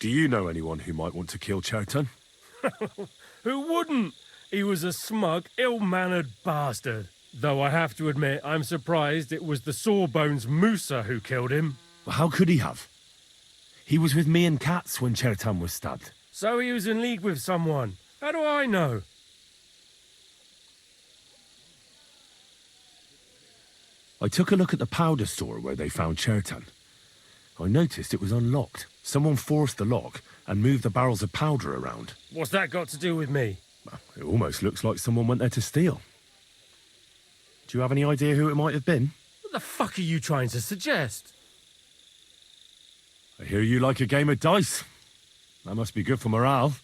Do you know anyone who might want to kill Chertan? Who wouldn't? He was a smug, ill-mannered bastard. Though I have to admit, I'm surprised it was the Sawbones Musa who killed him. Well, how could he have? He was with me and Katz when Chertan was stabbed. So he was in league with someone. How do I know? I took a look at the powder store where they found Chertan. I noticed it was unlocked. Someone forced the lock and moved the barrels of powder around. What's that got to do with me? Well, it almost looks like someone went there to steal. Do you have any idea who it might have been? What the fuck are you trying to suggest? I hear you like a game of dice. That must be good for morale.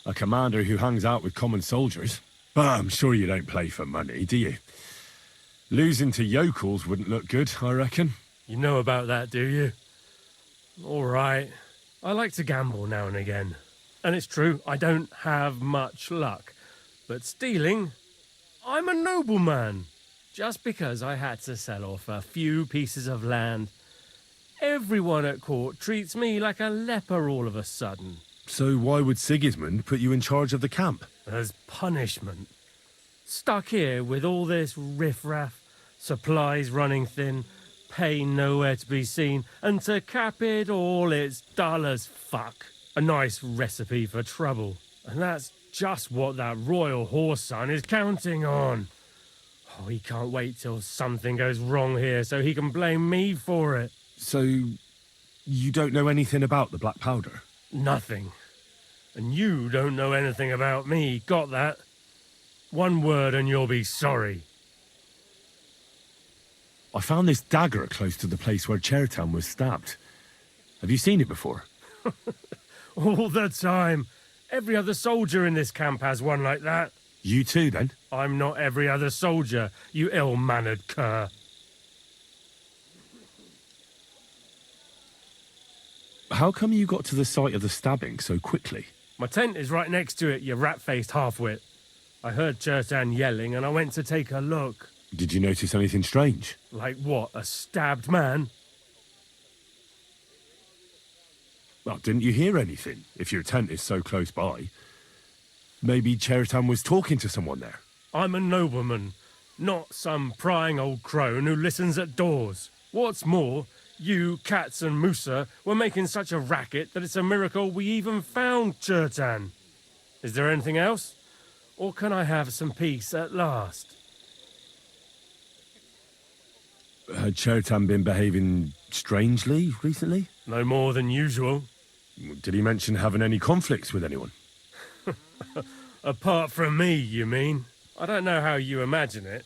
A commander who hangs out with common soldiers. But I'm sure you don't play for money, do you? Losing to yokels wouldn't look good, I reckon. You know about that, do you? All right. I like to gamble now and again. And it's true, I don't have much luck. But stealing, I'm a nobleman. Just because I had to sell off a few pieces of land, everyone at court treats me like a leper all of a sudden. So why would Sigismund put you in charge of the camp? As punishment. Stuck here with all this riffraff, supplies running thin, pay nowhere to be seen, and to cap it all, it's dull as fuck. A nice recipe for trouble. And that's just what that royal horse son is counting on. Oh, he can't wait till something goes wrong here so he can blame me for it. So, you don't know anything about the black powder? Nothing. And you don't know anything about me, got that? One word and you'll be sorry. I found this dagger close to the place where Chertan was stabbed. Have you seen it before? All the time. Every other soldier in this camp has one like that. You too, then? I'm not every other soldier, you ill-mannered cur. How come you got to the site of the stabbing so quickly? My tent is right next to it, you rat-faced half-wit. I heard Chertan yelling and I went to take a look. Did you notice anything strange? Like what, a stabbed man? Well, didn't you hear anything, if your tent is so close by? Maybe Chertan was talking to someone there. I'm a nobleman, not some prying old crone who listens at doors. What's more, you, Katz and Musa were making such a racket that it's a miracle we even found Chertan. Is there anything else? Or can I have some peace at last? Had Chertan been behaving strangely recently? No more than usual. Did he mention having any conflicts with anyone? Apart from me, you mean? I don't know how you imagine it,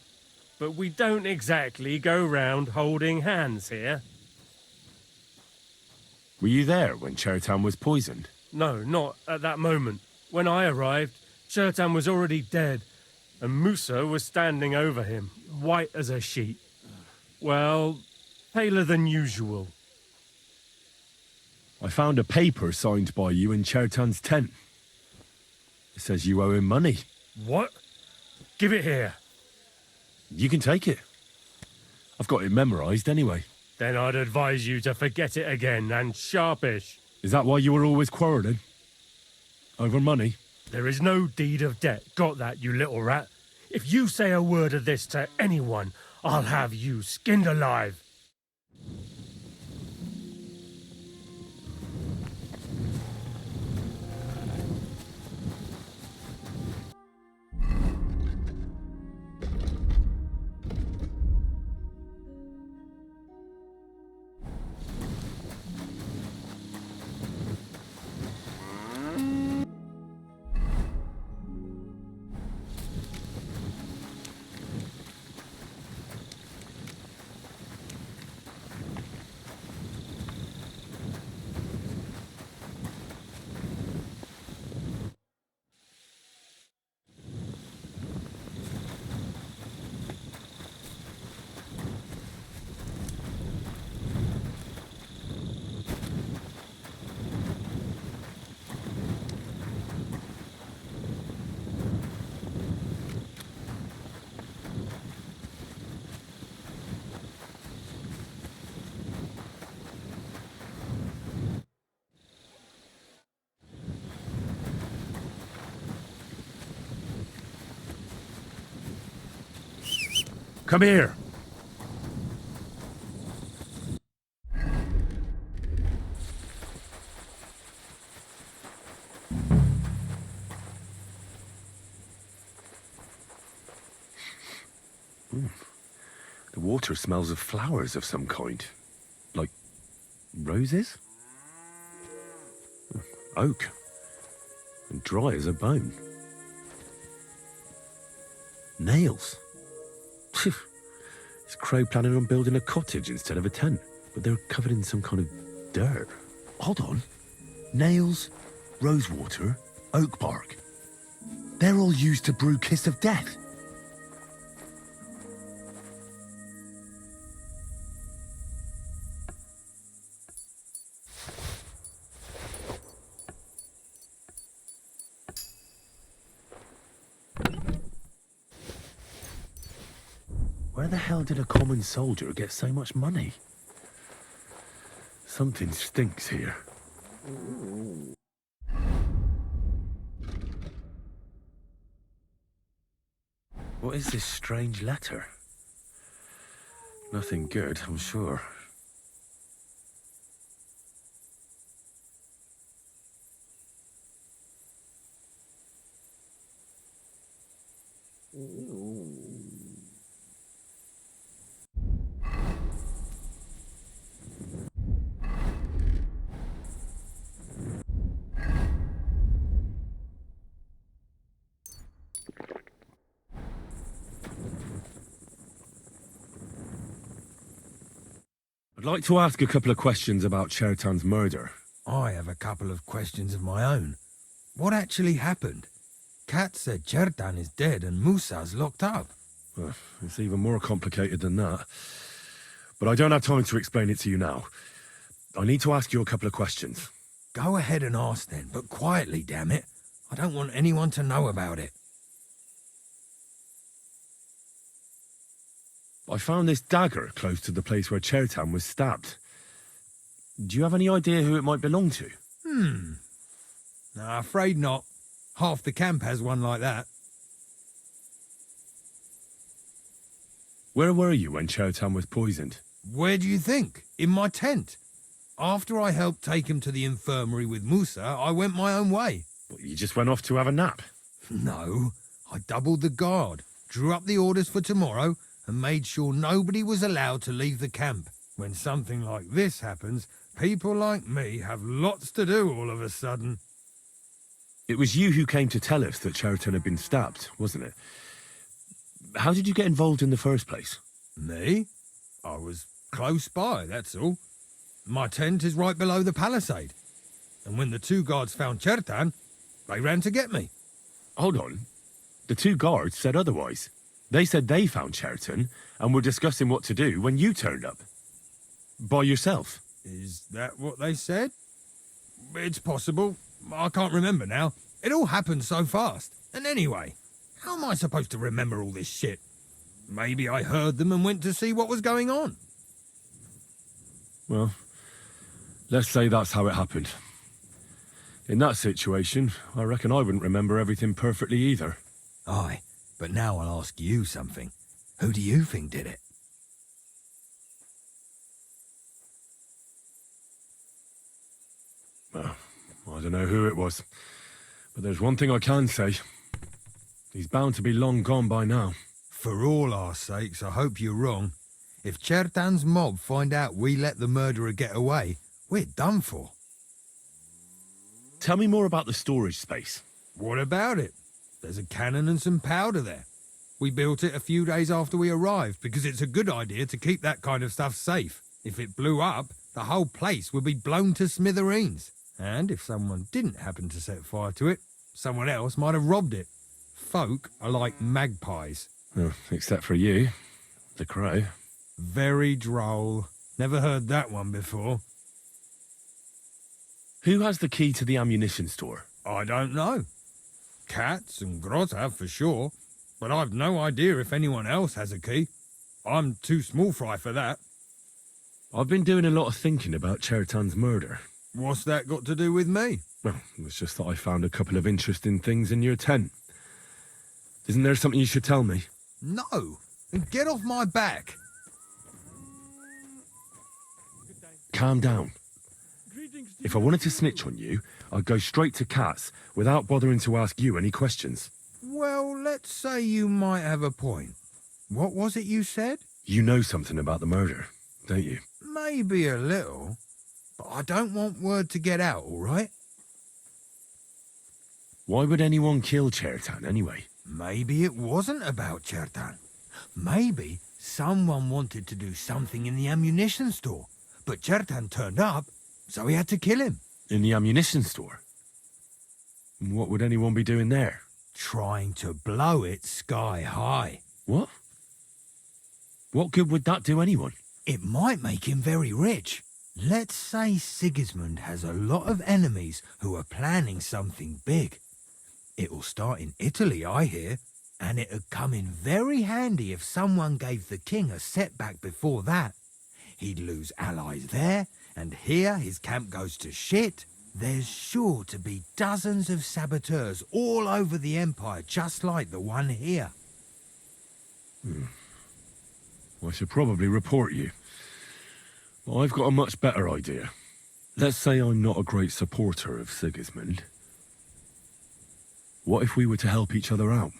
but we don't exactly go round holding hands here. Were you there when Chertan was poisoned? No, not at that moment. When I arrived, Chertan was already dead, and Musa was standing over him, white as a sheet. Well, paler than usual. I found a paper signed by you in Chertan's tent. It says you owe him money. What? Give it here. You can take it. I've got it memorized anyway. Then I'd advise you to forget it again, and sharpish. Is that why you were always quarrelling? Over money? There is no deed of debt. Got that, you little rat? If you say a word of this to anyone, I'll have you skinned alive. Come here. The water smells of flowers of some kind. Like roses? Oak. And dry as a bone. Nails. Is Crow planning on building a cottage instead of a tent? But they're covered in some kind of dirt. Hold on. Nails, rosewater, oak bark. They're all used to brew Kiss of Death. Where the hell did a common soldier get so much money? Something stinks here. What is this strange letter? Nothing good, I'm sure. I'd like to ask a couple of questions about Chertan's murder. I have a couple of questions of my own. What actually happened? Kat said Chertan is dead and Musa's locked up. It's even more complicated than that. But I don't have time to explain it to you now. I need to ask you a couple of questions. Go ahead and ask then, but quietly, damn it. I don't want anyone to know about it. I found this dagger close to the place where Chertan was stabbed. Do you have any idea who it might belong to? No, afraid not. Half the camp has one like that. Where were you when Chertan was poisoned? Where do you think? In my tent. After I helped take him to the infirmary with Musa, I went my own way. Well, you just went off to have a nap? No, I doubled the guard, drew up the orders for tomorrow, and made sure nobody was allowed to leave the camp. When something like this happens, people like me have lots to do all of a sudden. It was you who came to tell us that Chertan had been stabbed, wasn't it? How did you get involved in the first place? Me? I was close by, that's all. My tent is right below the palisade. And when the two guards found Chertan, they ran to get me. Hold on. The two guards said otherwise. They said they found Chertan and were discussing what to do when you turned up. By yourself. Is that what they said? It's possible. I can't remember now. It all happened so fast. And anyway, how am I supposed to remember all this shit? Maybe I heard them and went to see what was going on. Well, let's say that's how it happened. In that situation, I reckon I wouldn't remember everything perfectly either. Aye, but now I'll ask you something. Who do you think did it? Well, I don't know who it was. But there's one thing I can say. He's bound to be long gone by now. For all our sakes, I hope you're wrong. If Chertan's mob find out we let the murderer get away, we're done for. Tell me more about the storage space. What about it? There's a cannon and some powder there. We built it a few days after we arrived because it's a good idea to keep that kind of stuff safe. If it blew up, the whole place would be blown to smithereens. And if someone didn't happen to set fire to it, someone else might have robbed it. Folk are like magpies. Oh, except for you, the crow. Very droll. Never heard that one before. Who has the key to the ammunition store? I don't know. Cats and Grot have for sure, but I've no idea if anyone else has a key. I'm too small fry for that. I've been doing a lot of thinking about Chertan's murder. What's that got to do with me? Well, it's just that I found a couple of interesting things in your tent. Isn't there something you should tell me? No. And get off my back. Calm down. If I wanted to snitch on you, I'd go straight to Katz without bothering to ask you any questions. Well, let's say you might have a point. What was it you said? You know something about the murder, don't you? Maybe a little, but I don't want word to get out, all right? Why would anyone kill Chertan anyway? Maybe it wasn't about Chertan. Maybe someone wanted to do something in the ammunition store, but Chertan turned up, so he had to kill him. In the ammunition store? What would anyone be doing there? Trying to blow it sky high. What? What good would that do anyone? It might make him very rich. Let's say Sigismund has a lot of enemies who are planning something big. It'll start in Italy, I hear, and it'd come in very handy if someone gave the king a setback before that. He'd lose allies there, and here his camp goes to shit. There's sure to be dozens of saboteurs all over the Empire, just like the one here. I should probably report you. But I've got a much better idea. Let's say I'm not a great supporter of Sigismund. What if we were to help each other out?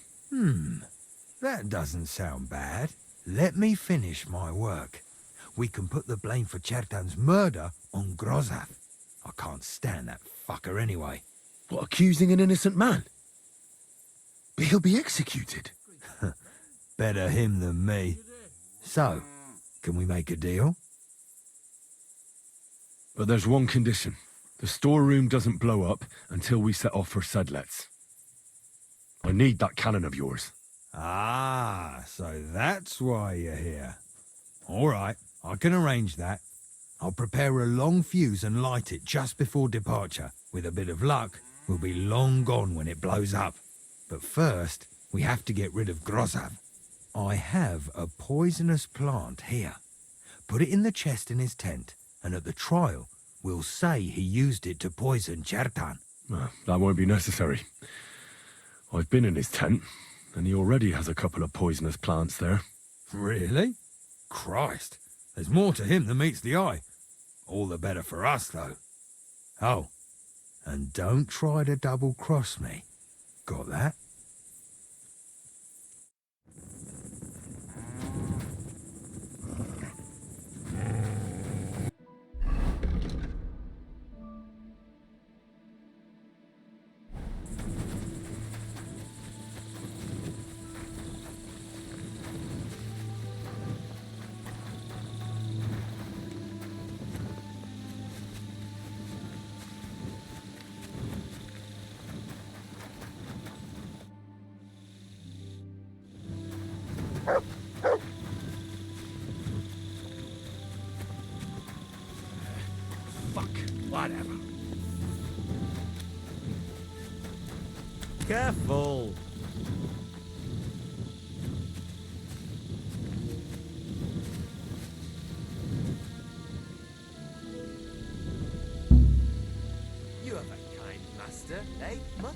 That doesn't sound bad. Let me finish my work. We can put the blame for Chertan's murder on Grozav. I can't stand that fucker anyway. What, accusing an innocent man? But he'll be executed. Better him than me. So, can we make a deal? But there's one condition. The storeroom doesn't blow up until we set off for Sedlets. I need that cannon of yours. Ah, so that's why you're here. All right, I can arrange that. I'll prepare a long fuse and light it just before departure. With a bit of luck, we'll be long gone when it blows up. But first, we have to get rid of Grozav. I have a poisonous plant here. Put it in the chest in his tent, and at the trial, we'll say he used it to poison Chertan. That won't be necessary. I've been in his tent, and he already has a couple of poisonous plants there. Really? Christ, there's more to him than meets the eye. All the better for us, though. Oh, and don't try to double-cross me. Got that? Fuck, whatever. Careful! You are a kind master, eh, Mutt?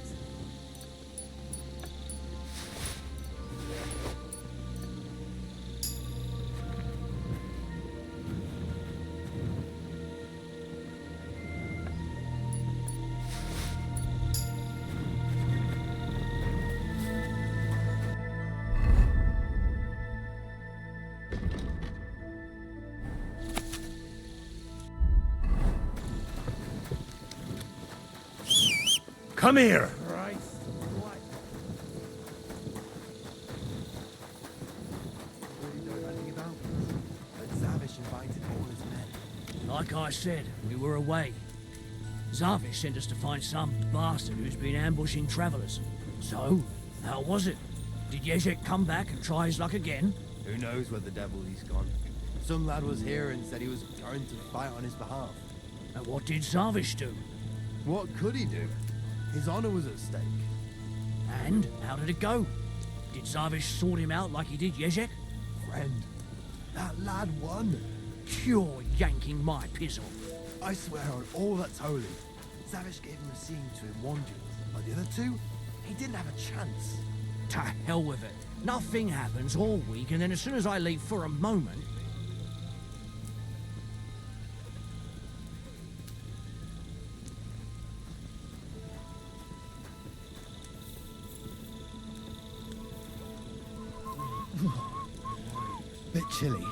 Come here! Right. What? Really know anything about this? But Zavish invited all his men. Like I said, we were away. Zavish sent us to find some bastard who's been ambushing travellers. So, how was it? Did Leże come back and try his luck again? Who knows where the devil he's gone? Some lad was here and said he was going to fight on his behalf. And what did Zavish do? What could he do? His honor was at stake. And how did it go? Did Zavish sort him out like he did Leże? Friend, that lad won. Pure yanking my pizzle. I swear on all that's holy. Zavish gave him a scene to him one duel, but the other two, he didn't have a chance. To hell with it. Nothing happens all week, and then as soon as I leave for a moment, Bit chilly.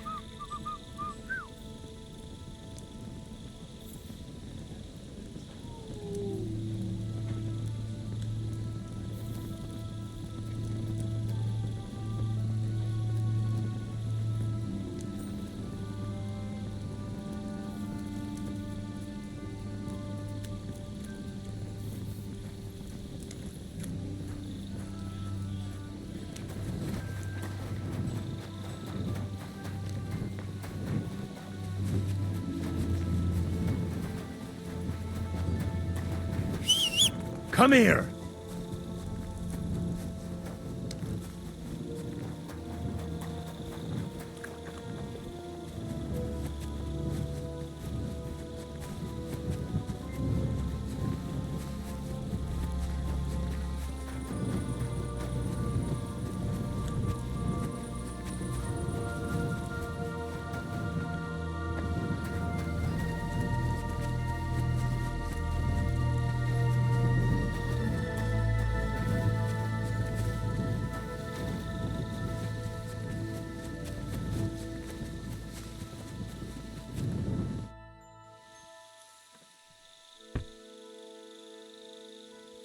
Come here!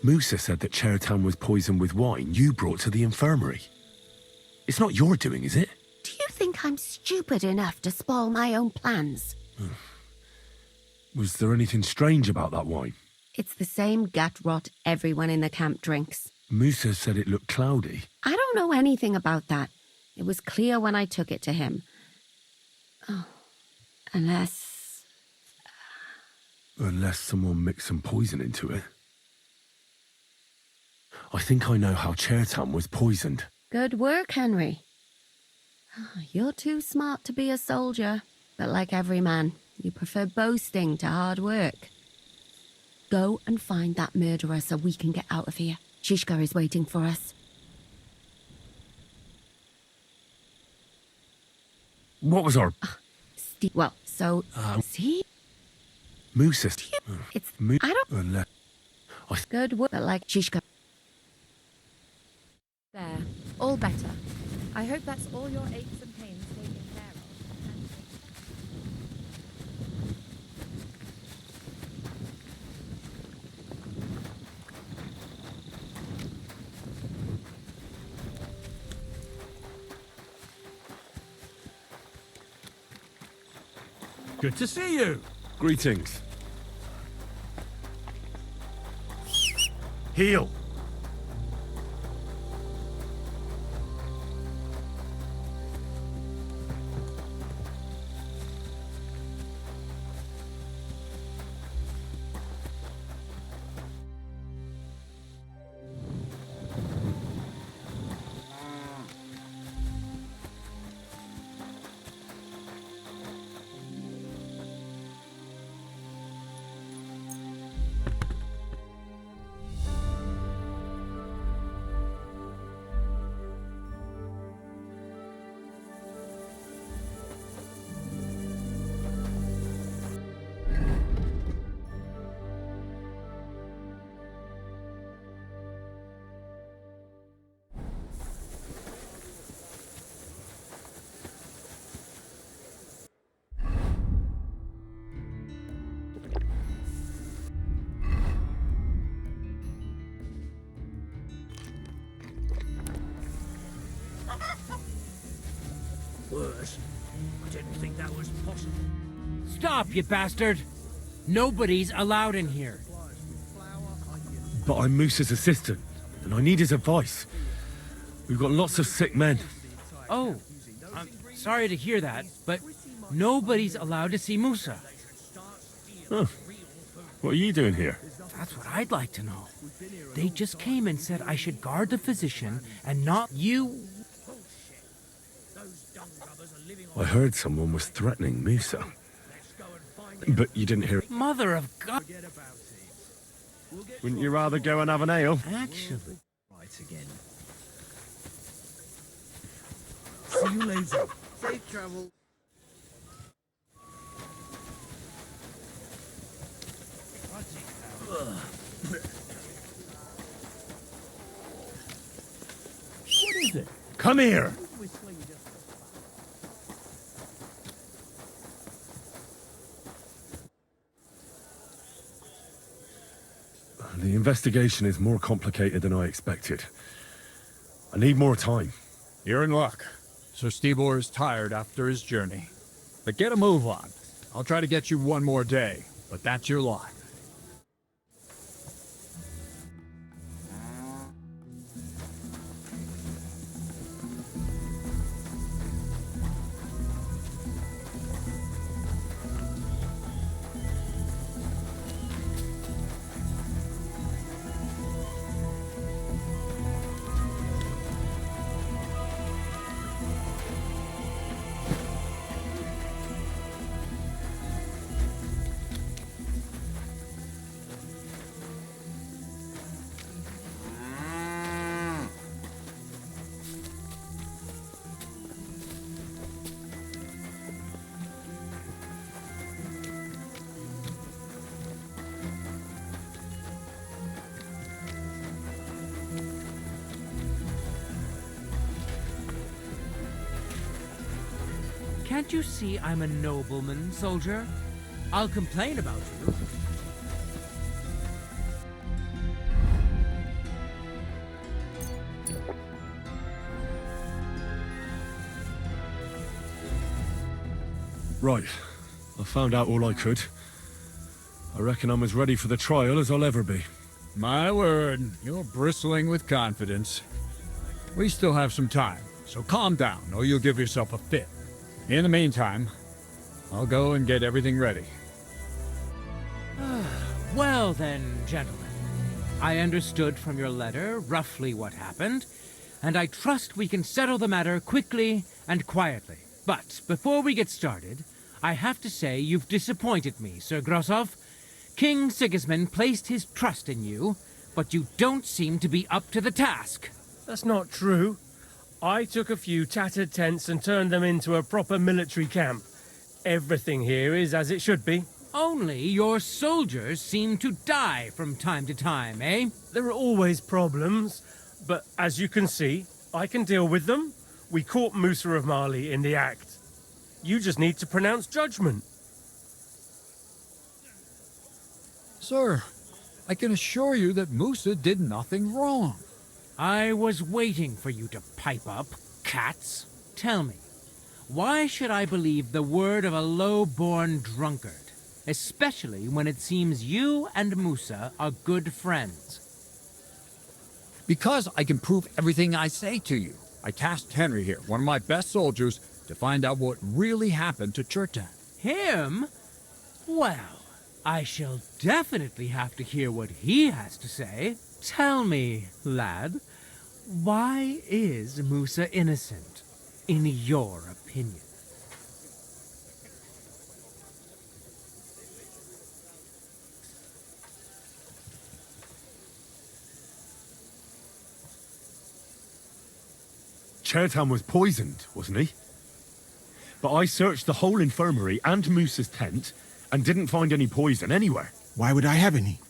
Musa said that Chertown was poisoned with wine you brought to the infirmary. It's not your doing, is it? Do you think I'm stupid enough to spoil my own plans? Was there anything strange about that wine? It's the same gut rot everyone in the camp drinks. Musa said it looked cloudy. I don't know anything about that. It was clear when I took it to him. Oh, unless... Unless someone mixed some poison into it. I think I know how Chertown was poisoned. Good work, Henry. You're too smart to be a soldier, but like every man, you prefer boasting to hard work. Go and find that murderer so we can get out of here. Shishka is waiting for us. What was our... Well, so... see? Musa... It's... Mu- I don't... Unless... Good work, but like Shishka... There, all better. I hope that's all your aches and pains taken care of. Good to see you. Greetings. Heal! worse. I didn't think that was possible. Stop, you bastard! Nobody's allowed in here. But I'm Moose's assistant, and I need his advice. We've got lots of sick men. Oh, I'm sorry to hear that, but nobody's allowed to see Musa. Huh. What are you doing here? That's what I'd like to know. They just came and said I should guard the physician and not you. I heard someone was threatening Musa. But you didn't hear it. Mother of God. Wouldn't you rather go and have an ale? Actually. Right again. See you later. Safe travel. What is it? Come here! The investigation is more complicated than I expected. I need more time. You're in luck. Sir Stibor is tired after his journey. But get a move on. I'll try to get you one more day, but that's your lot. Can't you see I'm a nobleman, soldier? I'll complain about you. Right. I found out all I could. I reckon I'm as ready for the trial as I'll ever be. My word, you're bristling with confidence. We still have some time, so calm down or you'll give yourself a fit. In the meantime, I'll go and get everything ready. Well then, gentlemen. I understood from your letter roughly what happened, and I trust we can settle the matter quickly and quietly. But before we get started, I have to say you've disappointed me, Sir Grosov. King Sigismund placed his trust in you, but you don't seem to be up to the task. That's not true. I took a few tattered tents and turned them into a proper military camp. Everything here is as it should be. Only your soldiers seem to die from time to time, eh? There are always problems, but as you can see, I can deal with them. We caught Musa of Mali in the act. You just need to pronounce judgment. Sir, I can assure you that Musa did nothing wrong. I was waiting for you to pipe up, cats. Tell me, why should I believe the word of a low-born drunkard? Especially when it seems you and Musa are good friends. Because I can prove everything I say to you. I tasked Henry here, one of my best soldiers, to find out what really happened to Chertan. Him? Well, I shall definitely have to hear what he has to say. Tell me, lad, why is Musa innocent, in your opinion? Chertan was poisoned, wasn't he? But I searched the whole infirmary and Musa's tent and didn't find any poison anywhere. Why would I have any?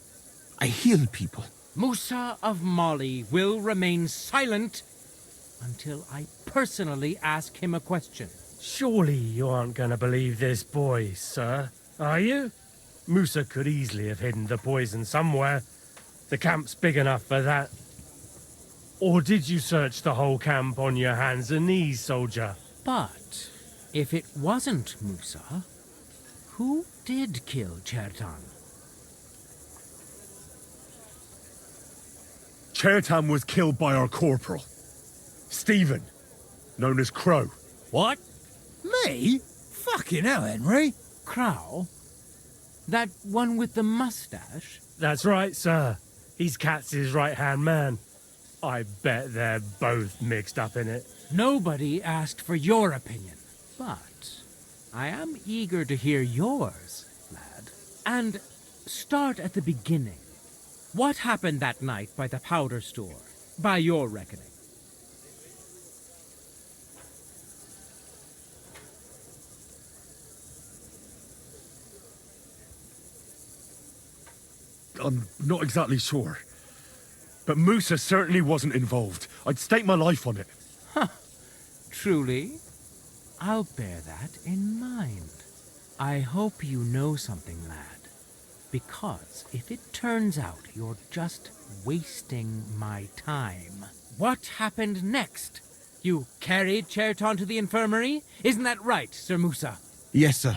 I heal people. Musa of Mali will remain silent until I personally ask him a question. Surely you aren't going to believe this boy, sir, are you? Musa could easily have hidden the poison somewhere. The camp's big enough for that. Or did you search the whole camp on your hands and knees, soldier? But if it wasn't Musa, who did kill Chertan? Chertan was killed by our corporal, Stephen, known as Crow. What? Me? Fucking hell, Henry. Crow? That one with the mustache? That's right, sir. He's Katz's right-hand man. I bet they're both mixed up in it. Nobody asked for your opinion, but I am eager to hear yours, lad. And start at the beginning. What happened that night by the powder store, by your reckoning? I'm not exactly sure. But Musa certainly wasn't involved. I'd stake my life on it. Truly? I'll bear that in mind. I hope you know something, lad. Because if it turns out you're just wasting my time... What happened next? You carried Cherton to the infirmary? Isn't that right, Sir Musa? Yes, sir.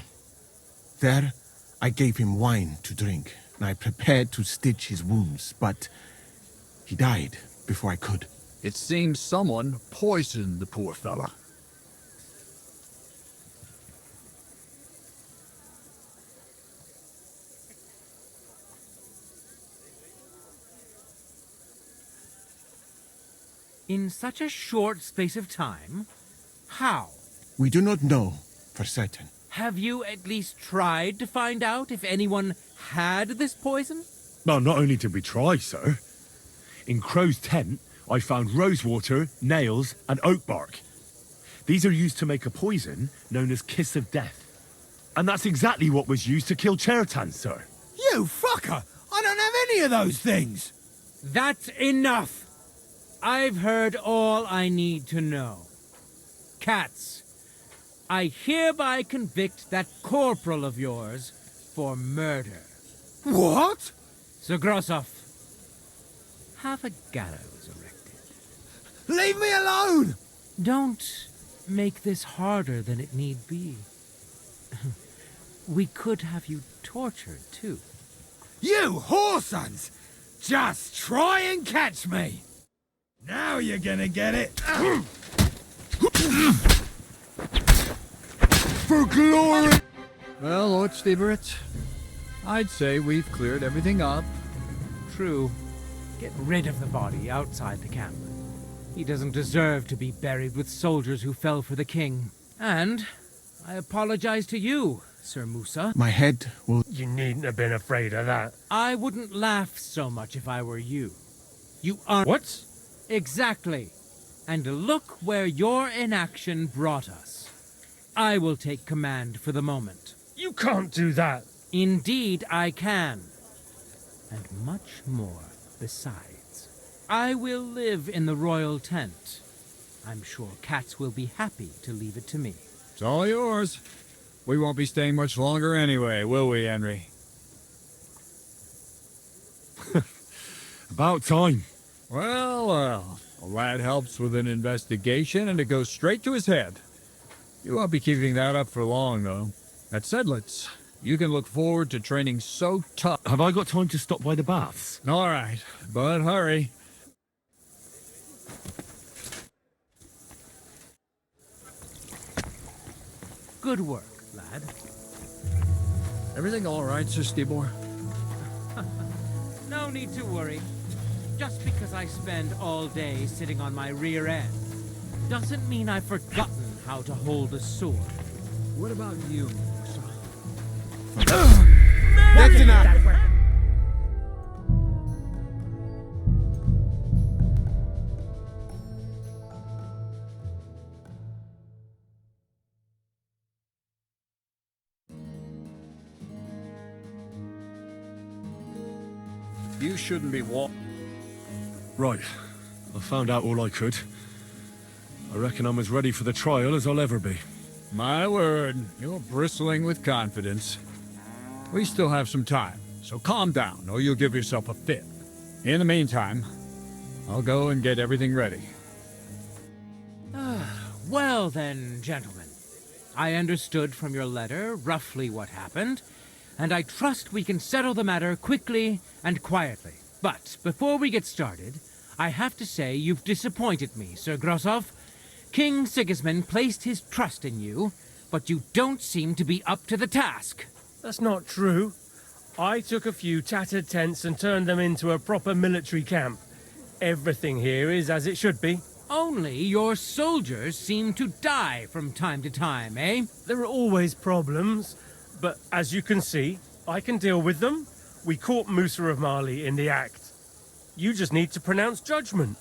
There, I gave him wine to drink, and I prepared to stitch his wounds, but he died before I could. It seems someone poisoned the poor fella. In such a short space of time? How? We do not know for certain. Have you at least tried to find out if anyone had this poison? Well, not only did we try, sir. In Crow's tent, I found rosewater, nails, and oak bark. These are used to make a poison known as Kiss of Death. And that's exactly what was used to kill Chertan, sir. You fucker! I don't have any of those things! That's enough! I've heard all I need to know. Cats, I hereby convict that corporal of yours for murder. What? Sir Grossoff, have a gallows erected. Leave me alone! Don't make this harder than it need be. We could have you tortured, too. You whoresons! Just try and catch me! Now you're gonna get it! For glory! Well, Lord Steverit, I'd say we've cleared everything up. True. Get rid of the body outside the camp. He doesn't deserve to be buried with soldiers who fell for the king. And I apologize to you, Sir Musa. My head will... You needn't have been afraid of that. I wouldn't laugh so much if I were you. You aren't... What? Exactly. And look where your inaction brought us. I will take command for the moment. You can't do that. Indeed, I can. And much more besides. I will live in the royal tent. I'm sure Cats will be happy to leave it to me. It's all yours. We won't be staying much longer anyway, will we, Henry? About time. Well, a lad helps with an investigation and it goes straight to his head. You won't be keeping that up for long, though. At Sedlitz, you can look forward to training so tough. Have I got time to stop by the baths? All right, but hurry. Good work, lad. Everything all right, Sir Stibor? No need to worry. Just because I spend all day sitting on my rear end doesn't mean I've forgotten how to hold a sword. What about you, Musa? That's enough! You shouldn't be Right. I found out all I could. I reckon I'm as ready for the trial as I'll ever be. My word, you're bristling with confidence. We still have some time, so calm down or you'll give yourself a fit. In the meantime, I'll go and get everything ready. Well then, gentlemen. I understood from your letter roughly what happened, and I trust we can settle the matter quickly and quietly. But before we get started, I have to say you've disappointed me, Sir Grossoff. King Sigismund placed his trust in you, but you don't seem to be up to the task. That's not true. I took a few tattered tents and turned them into a proper military camp. Everything here is as it should be. Only your soldiers seem to die from time to time, eh? There are always problems, but as you can see, I can deal with them. We caught Musa of Mali in the act. You just need to pronounce judgment.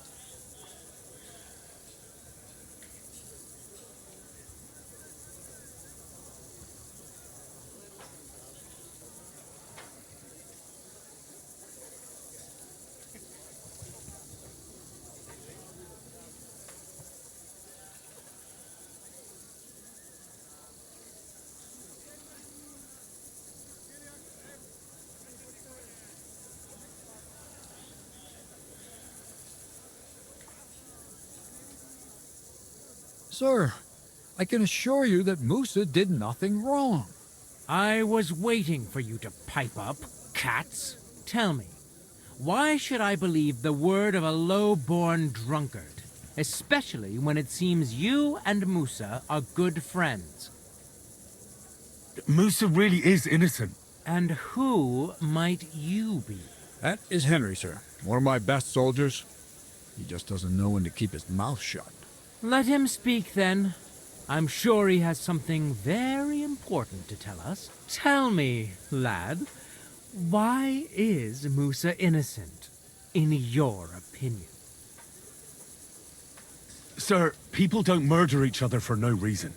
Sir, I can assure you that Musa did nothing wrong. I was waiting for you to pipe up, cats. Tell me, why should I believe the word of a low-born drunkard, especially when it seems you and Musa are good friends? Musa really is innocent. And who might you be? That is Henry, sir. One of my best soldiers. He just doesn't know when to keep his mouth shut. Let him speak, then. I'm sure he has something very important to tell us. Tell me, lad, why is Musa innocent, in your opinion? Sir, people don't murder each other for no reason.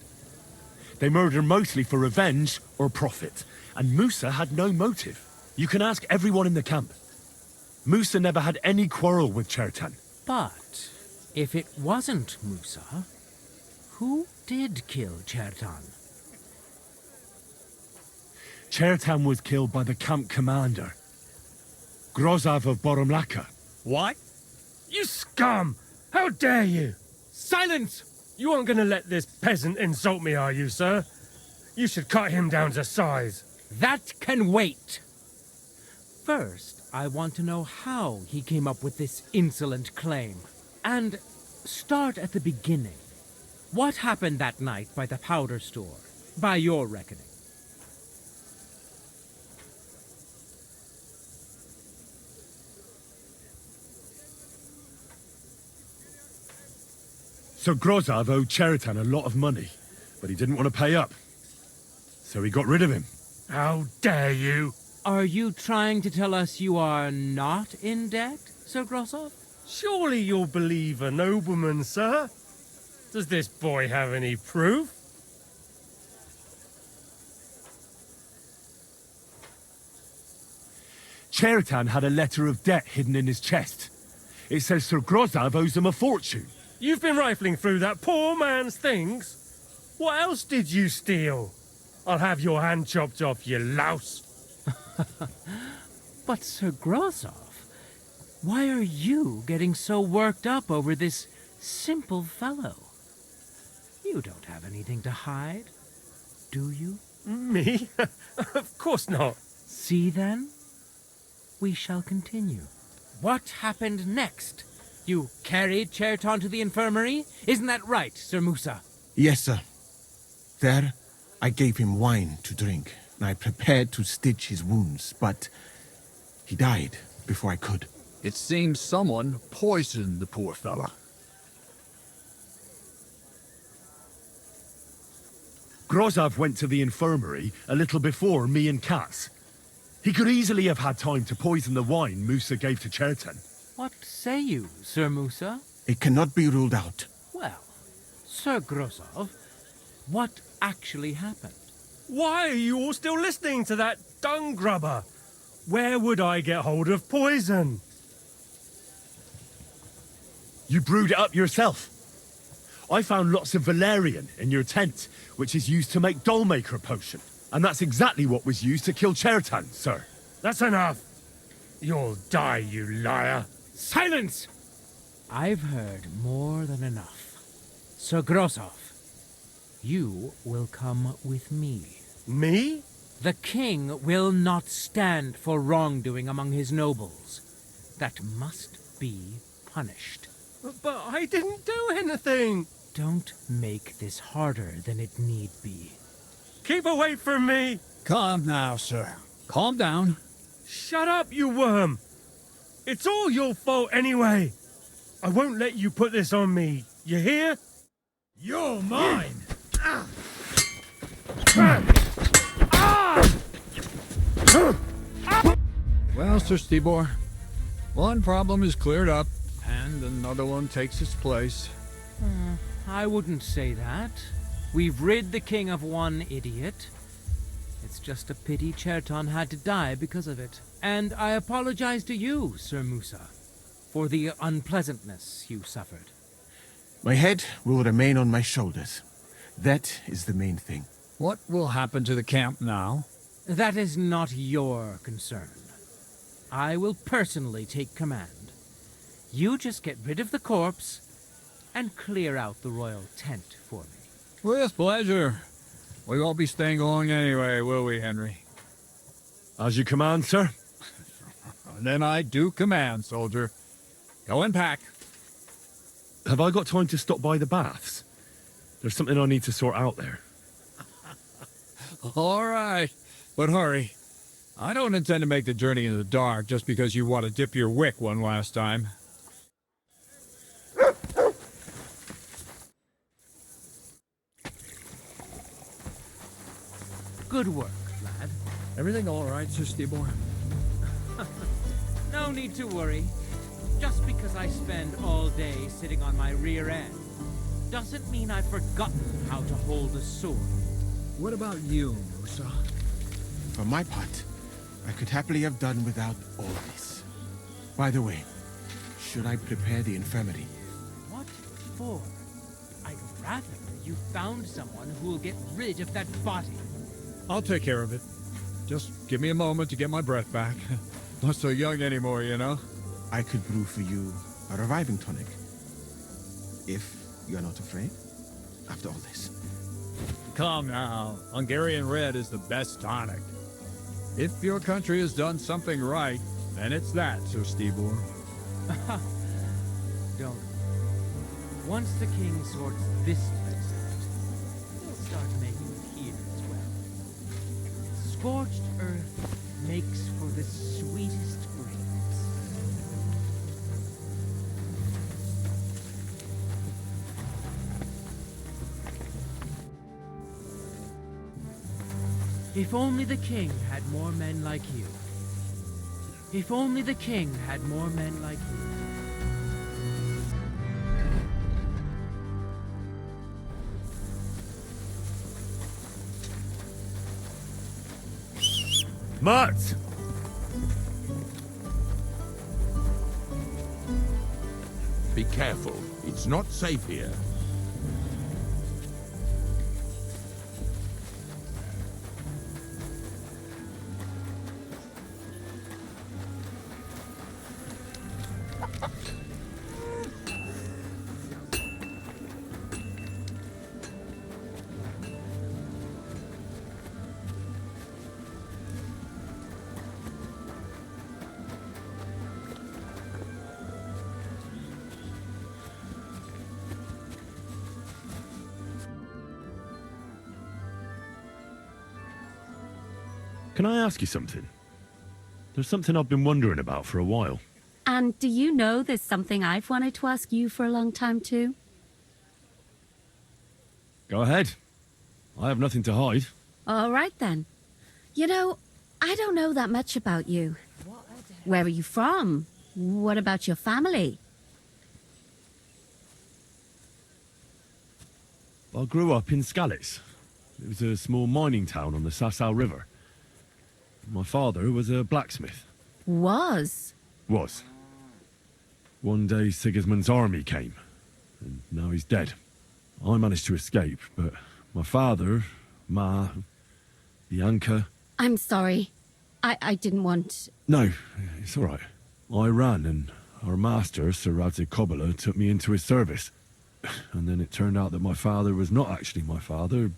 They murder mostly for revenge or profit. And Musa had no motive. You can ask everyone in the camp. Musa never had any quarrel with Chertan. But if it wasn't Musa, who did kill Chertan? Chertan was killed by the camp commander, Grozav of Boromlaka. What? You scum! How dare you! Silence! You aren't gonna let this peasant insult me, are you, sir? You should cut him down to size. That can wait. First, I want to know how he came up with this insolent claim. And start at the beginning. What happened that night by the powder store, by your reckoning? So Grozav owed Chertan a lot of money, but he didn't want to pay up. So he got rid of him. How dare you! Are you trying to tell us you are not in debt, Sir Grozav? Surely you'll believe a nobleman, sir? Does this boy have any proof? Chertan had a letter of debt hidden in his chest. It says Sir Grozav owes him a fortune. You've been rifling through that poor man's things? What else did you steal? I'll have your hand chopped off, you louse. But Sir Grozav, why are you getting so worked up over this simple fellow? You don't have anything to hide, do you? Me? Of course not. See then? We shall continue. What happened next? You carried Chertan to the infirmary? Isn't that right, Sir Musa? Yes, sir. There, I gave him wine to drink, and I prepared to stitch his wounds, but he died before I could. It seems someone poisoned the poor fella. Grozav went to the infirmary a little before me and Katz. He could easily have had time to poison the wine Musa gave to Chertan. What say you, Sir Musa? It cannot be ruled out. Well, Sir Grozav, what actually happened? Why are you all still listening to that dung grubber? Where would I get hold of poison? You brewed it up yourself. I found lots of valerian in your tent, which is used to make dollmaker potion. And that's exactly what was used to kill Chertan, sir. That's enough. You'll die, you liar. Silence! I've heard more than enough. Sir Grozav, you will come with me. Me? The king will not stand for wrongdoing among his nobles. That must be punished. But I didn't do anything. Don't make this harder than it need be. Keep away from me. Calm now, sir. Calm down. Shut up, you worm. It's all your fault anyway. I won't let you put this on me. You hear? You're mine! Well, Sir Stibor, one problem is cleared up, and another one takes its place. I wouldn't say that. We've rid the king of one idiot. It's just a pity Chertan had to die because of it. And I apologize to you, Sir Musa, for the unpleasantness you suffered. My head will remain on my shoulders. That is the main thing. What will happen to the camp now? That is not your concern. I will personally take command. You just get rid of the corpse, and clear out the royal tent for me? With pleasure. We won't be staying long anyway, will we, Henry? As you command, sir. And then I do command, soldier. Go and pack. Have I got time to stop by the baths? There's something I need to sort out there. All right, but hurry. I don't intend to make the journey in the dark just because you want to dip your wick one last time. Good work, lad. Everything all right, Sir Stibor? No need to worry. Just because I spend all day sitting on my rear end doesn't mean I've forgotten how to hold a sword. What about you, Musa? For my part, I could happily have done without all this. By the way, should I prepare the infirmary? What for? I'd rather you found someone who will get rid of that body. I'll take care of it. Just give me a moment to get my breath back. Not so young anymore, you know? I could brew for you a reviving tonic. If you're not afraid, after all this. Come now. Hungarian Red is the best tonic. If your country has done something right, then it's that, Sir Stibor. Don't. Once the king sorts this place out, he'll start making it here as well. Scorched earth makes for the sweetest grains. If only the king had more men like you. If only the king had more men like you. Mutt! Be careful. It's not safe here. Can I ask you something? There's something I've been wondering about for a while. And do you know there's something I've wanted to ask you for a long time too? Go ahead. I have nothing to hide. All right then. You know, I don't know that much about you. Where are you from? What about your family? I grew up in Skalitz. It was a small mining town on the Sasau River. My father was a blacksmith. Was? Was. One day Sigismund's army came, and now he's dead. I managed to escape, but my father, Ma, Bianca... I'm sorry. I didn't want... No, it's all right. I ran, and our master, Sir Radzik Kobyla, took me into his service. And then it turned out that my father was not actually my father,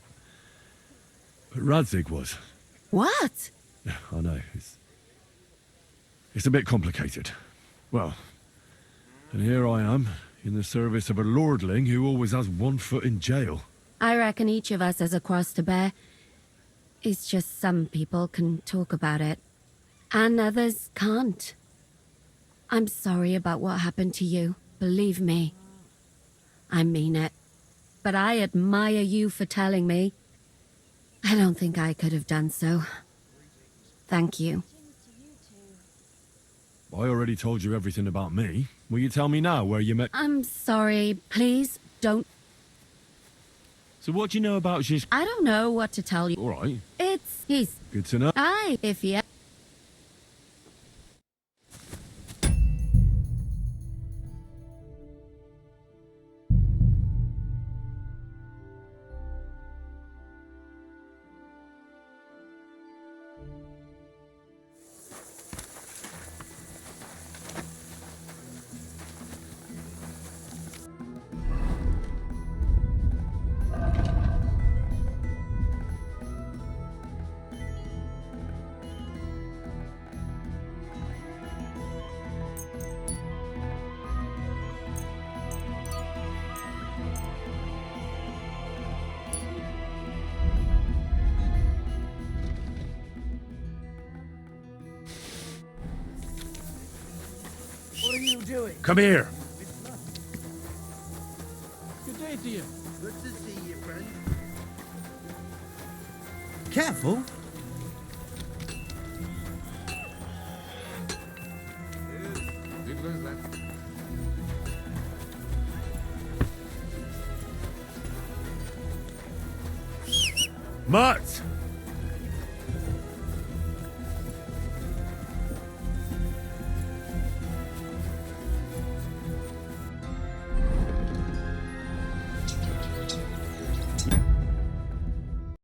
but Radzik was. What? I know, it's a bit complicated. Well, and here I am, in the service of a lordling who always has one foot in jail. I reckon each of us has a cross to bear. It's just some people can talk about it, and others can't. I'm sorry about what happened to you, believe me. I mean it. But I admire you for telling me. I don't think I could have done so. Thank you. I already told you everything about me. Will you tell me now where you met... I'm sorry. Please, don't... So what do you know about Zhizh... I don't know what to tell you. All right. He's... Good to know. Aye, if he... doing? Come here. Good day to you. Good to see you, friend. Careful. Mutt!